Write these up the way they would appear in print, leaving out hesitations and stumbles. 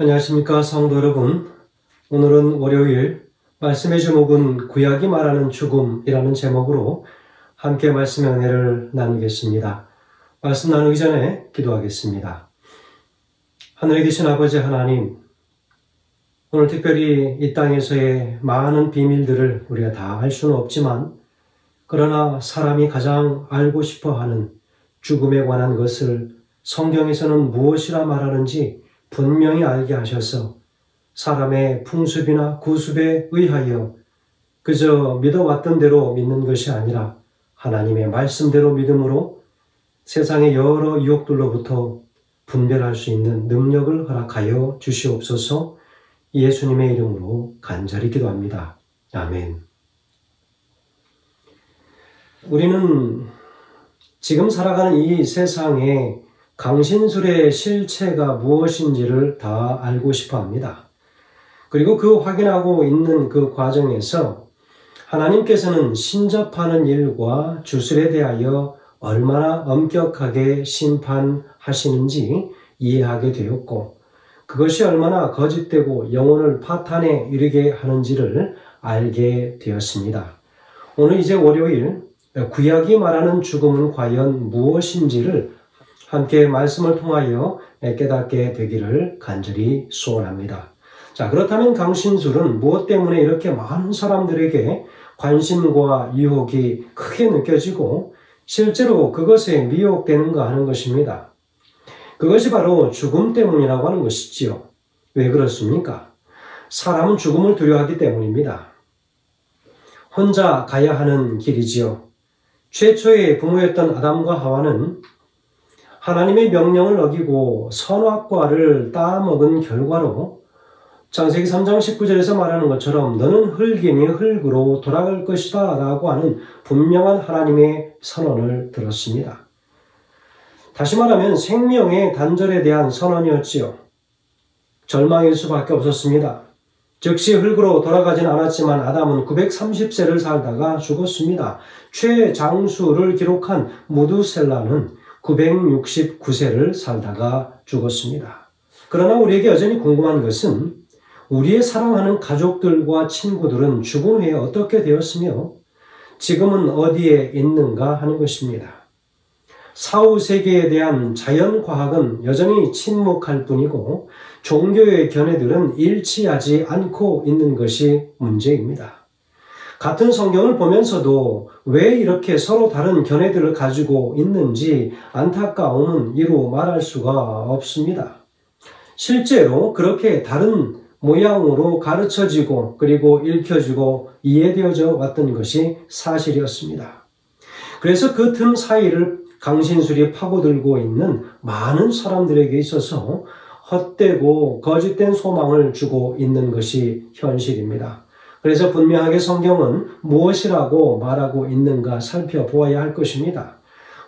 안녕하십니까 성도 여러분. 오늘은 월요일, 말씀의 제목은 구약이 말하는 죽음이라는 제목으로 함께 말씀의 은혜를 나누겠습니다. 말씀 나누기 전에 기도하겠습니다. 하늘에 계신 아버지 하나님, 오늘 특별히 이 땅에서의 많은 비밀들을 우리가 다 알 수는 없지만, 그러나 사람이 가장 알고 싶어하는 죽음에 관한 것을 성경에서는 무엇이라 말하는지 분명히 알게 하셔서 사람의 풍습이나 구습에 의하여 그저 믿어왔던 대로 믿는 것이 아니라 하나님의 말씀대로 믿음으로 세상의 여러 유혹들로부터 분별할 수 있는 능력을 허락하여 주시옵소서. 예수님의 이름으로 간절히 기도합니다. 아멘. 우리는 지금 살아가는 이 세상에 강신술의 실체가 무엇인지를 다 알고 싶어 합니다. 그리고 그 확인하고 있는 그 과정에서 하나님께서는 신접하는 일과 주술에 대하여 얼마나 엄격하게 심판하시는지 이해하게 되었고, 그것이 얼마나 거짓되고 영혼을 파탄에 이르게 하는지를 알게 되었습니다. 오늘 이제 월요일, 구약이 말하는 죽음은 과연 무엇인지를 함께 말씀을 통하여 깨닫게 되기를 간절히 소원합니다. 자, 그렇다면 강신술은 무엇 때문에 이렇게 많은 사람들에게 관심과 유혹이 크게 느껴지고 실제로 그것에 미혹되는가 하는 것입니다. 그것이 바로 죽음 때문이라고 하는 것이지요. 왜 그렇습니까? 사람은 죽음을 두려워하기 때문입니다. 혼자 가야 하는 길이지요. 최초의 부모였던 아담과 하와는 하나님의 명령을 어기고 선악과를 따먹은 결과로 창세기 3장 19절에서 말하는 것처럼 너는 흙이니 흙으로 돌아갈 것이다 라고 하는 분명한 하나님의 선언을 들었습니다. 다시 말하면 생명의 단절에 대한 선언이었지요. 절망일 수밖에 없었습니다. 즉시 흙으로 돌아가진 않았지만 아담은 930세를 살다가 죽었습니다. 최장수를 기록한 무두셀라는 969세를 살다가 죽었습니다. 그러나 우리에게 여전히 궁금한 것은 우리의 사랑하는 가족들과 친구들은 죽음 후에 어떻게 되었으며 지금은 어디에 있는가 하는 것입니다. 사후세계에 대한 자연과학은 여전히 침묵할 뿐이고 종교의 견해들은 일치하지 않고 있는 것이 문제입니다. 같은 성경을 보면서도 왜 이렇게 서로 다른 견해들을 가지고 있는지 안타까움은 이루 말할 수가 없습니다. 실제로 그렇게 다른 모양으로 가르쳐지고 그리고 읽혀지고 이해되어져 왔던 것이 사실이었습니다. 그래서 그 틈 사이를 강신술이 파고들고 있는 많은 사람들에게 있어서 헛되고 거짓된 소망을 주고 있는 것이 현실입니다. 그래서 분명하게 성경은 무엇이라고 말하고 있는가 살펴보아야 할 것입니다.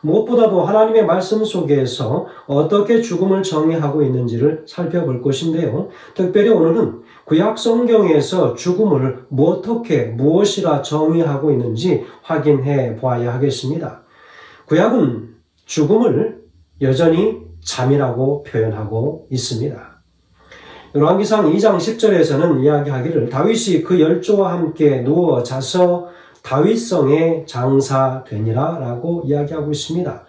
무엇보다도 하나님의 말씀 속에서 어떻게 죽음을 정의하고 있는지를 살펴볼 것인데요. 특별히 오늘은 구약 성경에서 죽음을 어떻게 무엇이라 정의하고 있는지 확인해 보아야 하겠습니다. 구약은 죽음을 여전히 잠이라고 표현하고 있습니다. 열왕기상 2장 10절에서는 이야기하기를 다윗이 그 열조와 함께 누워 자서 다윗성에 장사되니라 라고 이야기하고 있습니다.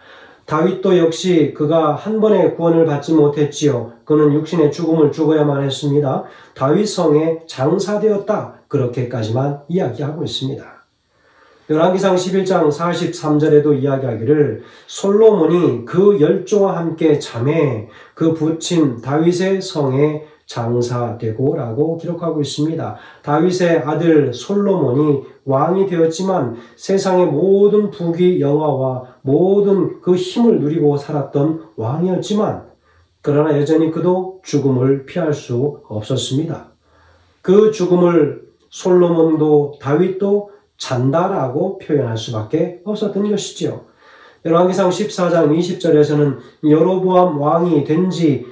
다윗도 역시 그가 한 번의 구원을 받지 못했지요. 그는 육신의 죽음을 죽어야만 했습니다. 다윗성에 장사되었다. 그렇게까지만 이야기하고 있습니다. 열왕기상 11장 43절에도 이야기하기를 솔로몬이 그 열조와 함께 잠에 그 부친 다윗의 성에 장사되고 라고 기록하고 있습니다. 다윗의 아들 솔로몬이 왕이 되었지만 세상의 모든 부귀 영화와 모든 그 힘을 누리고 살았던 왕이었지만 그러나 여전히 그도 죽음을 피할 수 없었습니다. 그 죽음을 솔로몬도 다윗도 잔다라고 표현할 수밖에 없었던 것이지요. 열왕기상 14장 20절에서는 여로보암 왕이 된 지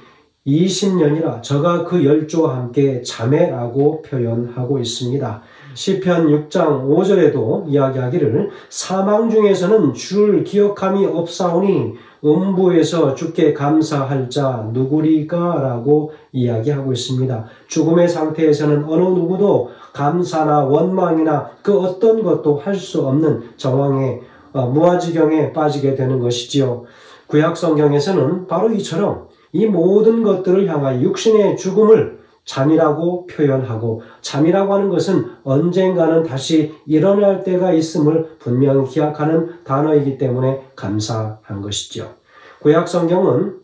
20년이라 저가 그 열조와 함께 자매라고 표현하고 있습니다. 시편 6장 5절에도 이야기하기를 사망 중에서는 주를 기억함이 없사오니 음부에서 주께 감사할 자 누구리까? 라고 이야기하고 있습니다. 죽음의 상태에서는 어느 누구도 감사나 원망이나 그 어떤 것도 할 수 없는 정황에 무아지경에 빠지게 되는 것이지요. 구약 성경에서는 바로 이처럼 이 모든 것들을 향하여 육신의 죽음을 잠이라고 표현하고, 잠이라고 하는 것은 언젠가는 다시 일어날 때가 있음을 분명히 기약하는 단어이기 때문에 감사한 것이죠. 구약 성경은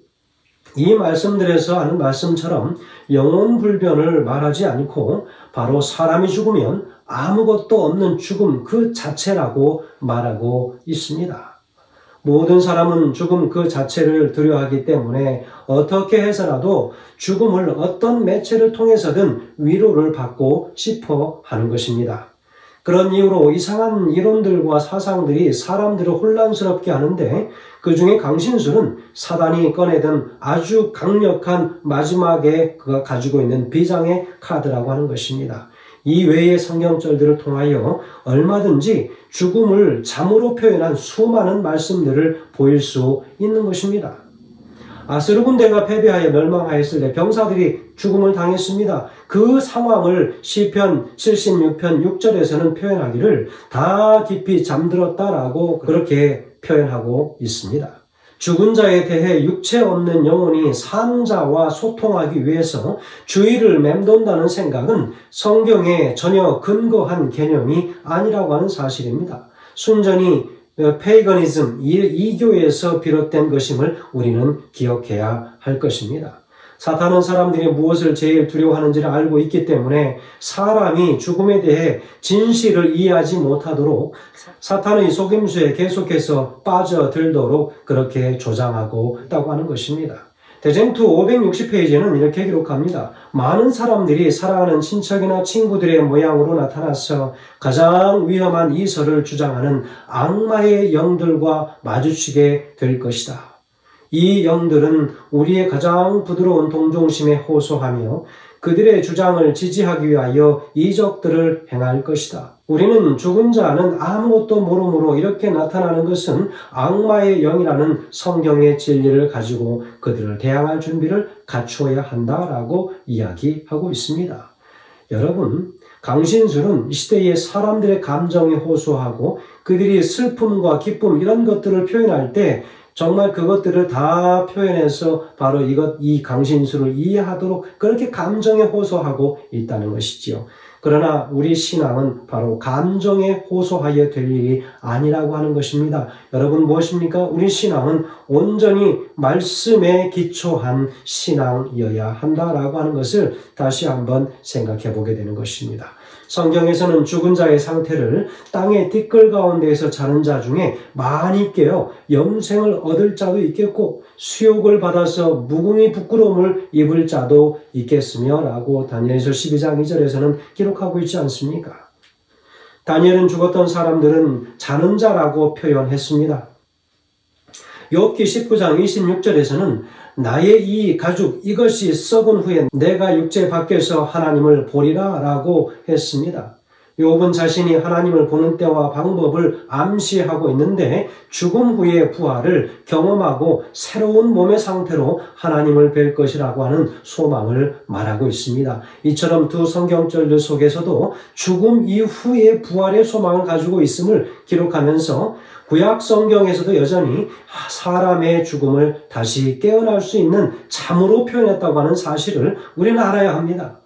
이 말씀들에서 하는 말씀처럼 영혼불변을 말하지 않고 바로 사람이 죽으면 아무것도 없는 죽음 그 자체라고 말하고 있습니다. 모든 사람은 죽음 그 자체를 두려워하기 때문에 어떻게 해서라도 죽음을 어떤 매체를 통해서든 위로를 받고 싶어 하는 것입니다. 그런 이유로 이상한 이론들과 사상들이 사람들을 혼란스럽게 하는데 그 중에 강신술은 사단이 꺼내든 아주 강력한 마지막에 그가 가지고 있는 비장의 카드라고 하는 것입니다. 이 외의 성경절들을 통하여 얼마든지 죽음을 잠으로 표현한 수많은 말씀들을 보일 수 있는 것입니다. 아스르 군대가 패배하여 멸망하였을 때 병사들이 죽음을 당했습니다. 그 상황을 시편 76편 6절에서는 표현하기를 다 깊이 잠들었다라고 그렇게 표현하고 있습니다. 죽은 자에 대해 육체 없는 영혼이 산 자와 소통하기 위해서 주의를 맴돈다는 생각은 성경에 전혀 근거한 개념이 아니라고 하는 사실입니다. 순전히 페이거니즘, 이교에서 비롯된 것임을 우리는 기억해야 할 것입니다. 사탄은 사람들이 무엇을 제일 두려워하는지를 알고 있기 때문에 사람이 죽음에 대해 진실을 이해하지 못하도록 사탄의 속임수에 계속해서 빠져들도록 그렇게 조장하고 있다고 하는 것입니다. 대쟁투 560페이지는 이렇게 기록합니다. 많은 사람들이 사랑하는 친척이나 친구들의 모양으로 나타나서 가장 위험한 이설을 주장하는 악마의 영들과 마주치게 될 것이다. 이 영들은 우리의 가장 부드러운 동정심에 호소하며 그들의 주장을 지지하기 위하여 이적들을 행할 것이다. 우리는 죽은 자는 아무것도 모르므로 이렇게 나타나는 것은 악마의 영이라는 성경의 진리를 가지고 그들을 대항할 준비를 갖추어야 한다라고 이야기하고 있습니다. 여러분, 강신술은 이 시대의 사람들의 감정에 호소하고 그들이 슬픔과 기쁨 이런 것들을 표현할 때 정말 그것들을 다 표현해서 바로 이 강신술을 이해하도록 그렇게 감정에 호소하고 있다는 것이지요. 그러나 우리 신앙은 바로 감정에 호소하여 될 일이 아니라고 하는 것입니다. 여러분 무엇입니까? 우리 신앙은 온전히 말씀에 기초한 신앙이어야 한다라고 하는 것을 다시 한번 생각해 보게 되는 것입니다. 성경에서는 죽은 자의 상태를 땅의 티끌 가운데에서 자는 자 중에 많이 깨어 영생을 얻을 자도 있겠고 수욕을 받아서 무궁히 부끄러움을 입을 자도 있겠으며 라고 다니엘서 12장 2절에서는 기록하고 있지 않습니까? 다니엘은 죽었던 사람들은 자는 자라고 표현했습니다. 욥기 19장 26절에서는 나의 이 가죽 이것이 썩은 후에 내가 육체 밖에서 하나님을 보리라 라고 했습니다. 욥은 자신이 하나님을 보는 때와 방법을 암시하고 있는데 죽음 후의 부활을 경험하고 새로운 몸의 상태로 하나님을 뵐 것이라고 하는 소망을 말하고 있습니다. 이처럼 두 성경절들 속에서도 죽음 이후의 부활의 소망을 가지고 있음을 기록하면서 구약 성경에서도 여전히 사람의 죽음을 다시 깨어날 수 있는 잠으로 표현했다고 하는 사실을 우리는 알아야 합니다.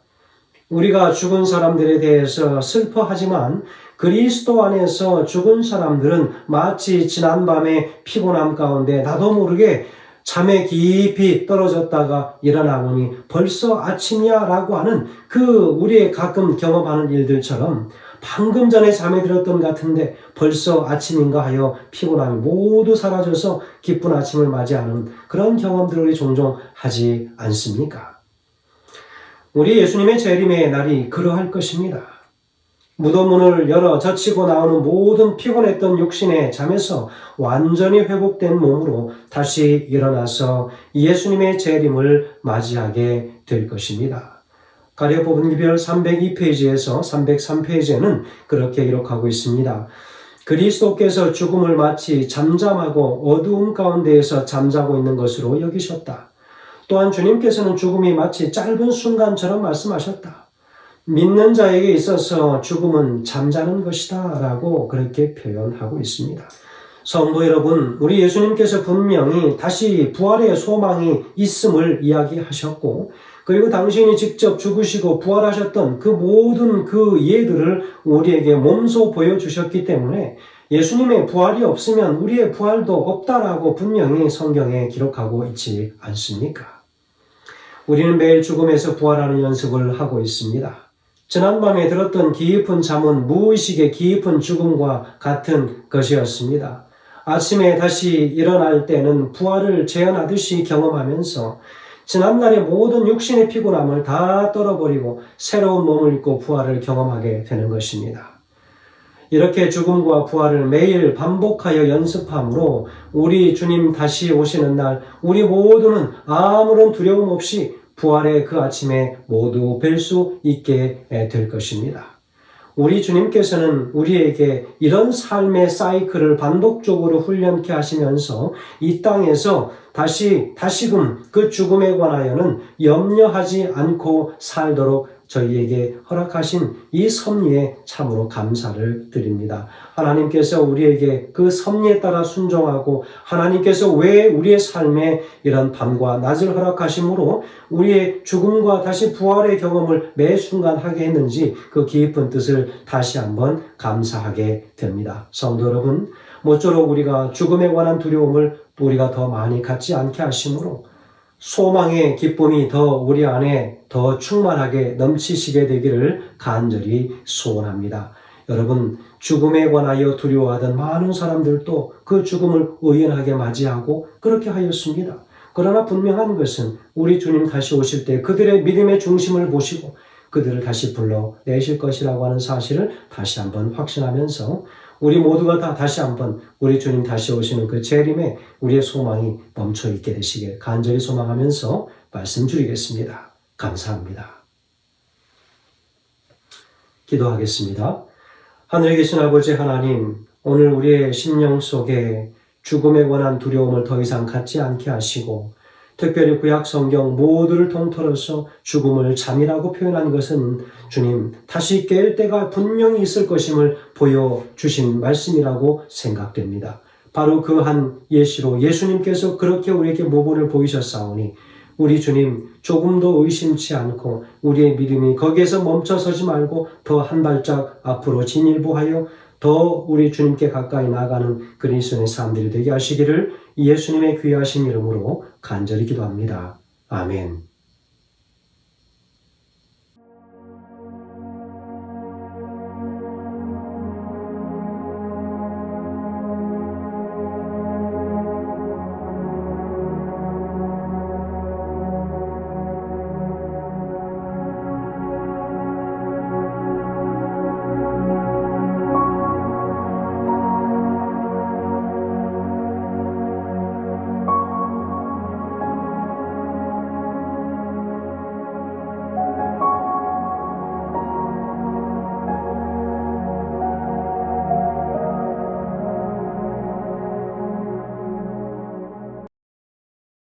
우리가 죽은 사람들에 대해서 슬퍼하지만 그리스도 안에서 죽은 사람들은 마치 지난밤의 피곤함 가운데 나도 모르게 잠에 깊이 떨어졌다가 일어나 보니 벌써 아침이야 라고 하는 그 우리의 가끔 경험하는 일들처럼 방금 전에 잠에 들었던 같은데 벌써 아침인가 하여 피곤함이 모두 사라져서 기쁜 아침을 맞이하는 그런 경험들을 우리 종종 하지 않습니까? 우리 예수님의 재림의 날이 그러할 것입니다. 무덤문을 열어 젖히고 나오는 모든 피곤했던 육신의 잠에서 완전히 회복된 몸으로 다시 일어나서 예수님의 재림을 맞이하게 될 것입니다. 가려뽑은 기별 302페이지에서 303페이지에는 그렇게 기록하고 있습니다. 그리스도께서 죽음을 마치 잠잠하고 어두움 가운데에서 잠자고 있는 것으로 여기셨다. 또한 주님께서는 죽음이 마치 짧은 순간처럼 말씀하셨다. 믿는 자에게 있어서 죽음은 잠자는 것이다 라고 그렇게 표현하고 있습니다. 성도 여러분, 우리 예수님께서 분명히 다시 부활의 소망이 있음을 이야기하셨고, 그리고 당신이 직접 죽으시고 부활하셨던 그 모든 그 예들을 우리에게 몸소 보여주셨기 때문에 예수님의 부활이 없으면 우리의 부활도 없다라고 분명히 성경에 기록하고 있지 않습니까? 우리는 매일 죽음에서 부활하는 연습을 하고 있습니다. 지난밤에 들었던 깊은 잠은 무의식의 깊은 죽음과 같은 것이었습니다. 아침에 다시 일어날 때는 부활을 재현하듯이 경험하면서 지난날의 모든 육신의 피곤함을 다 떨어버리고 새로운 몸을 입고 부활을 경험하게 되는 것입니다. 이렇게 죽음과 부활을 매일 반복하여 연습함으로 우리 주님 다시 오시는 날 우리 모두는 아무런 두려움 없이 부활의 그 아침에 모두 뵐 수 있게 될 것입니다. 우리 주님께서는 우리에게 이런 삶의 사이클을 반복적으로 훈련케 하시면서 이 땅에서 다시금 그 죽음에 관하여는 염려하지 않고 살도록 저희에게 허락하신 이 섭리에 참으로 감사를 드립니다. 하나님께서 우리에게 그 섭리에 따라 순종하고 하나님께서 왜 우리의 삶에 이런 밤과 낮을 허락하심으로 우리의 죽음과 다시 부활의 경험을 매 순간 하게 했는지 그 깊은 뜻을 다시 한번 감사하게 됩니다. 성도 여러분, 모쪼록 우리가 죽음에 관한 두려움을 우리가 더 많이 갖지 않게 하심으로 소망의 기쁨이 더 우리 안에 더 충만하게 넘치시게 되기를 간절히 소원합니다. 여러분, 죽음에 관하여 두려워하던 많은 사람들도 그 죽음을 의연하게 맞이하고 그렇게 하였습니다. 그러나 분명한 것은 우리 주님 다시 오실 때 그들의 믿음의 중심을 보시고 그들을 다시 불러내실 것이라고 하는 사실을 다시 한번 확신하면서 우리 모두가 다 다시 한번 우리 주님 다시 오시는 그 재림에 우리의 소망이 멈춰 있게 되시길 간절히 소망하면서 말씀드리겠습니다. 감사합니다. 기도하겠습니다. 하늘에 계신 아버지 하나님, 오늘 우리의 심령 속에 죽음에 관한 두려움을 더 이상 갖지 않게 하시고 특별히 구약 성경 모두를 통틀어서 죽음을 잠이라고 표현한 것은 주님 다시 깰 때가 분명히 있을 것임을 보여주신 말씀이라고 생각됩니다. 바로 그 한 예시로 예수님께서 그렇게 우리에게 모본을 보이셨사오니 우리 주님 조금도 의심치 않고 우리의 믿음이 거기에서 멈춰서지 말고 더 한 발짝 앞으로 진일보하여 더 우리 주님께 가까이 나아가는 그리스도의 사람들이 되게 하시기를 예수님의 귀하신 이름으로 간절히 기도합니다. 아멘.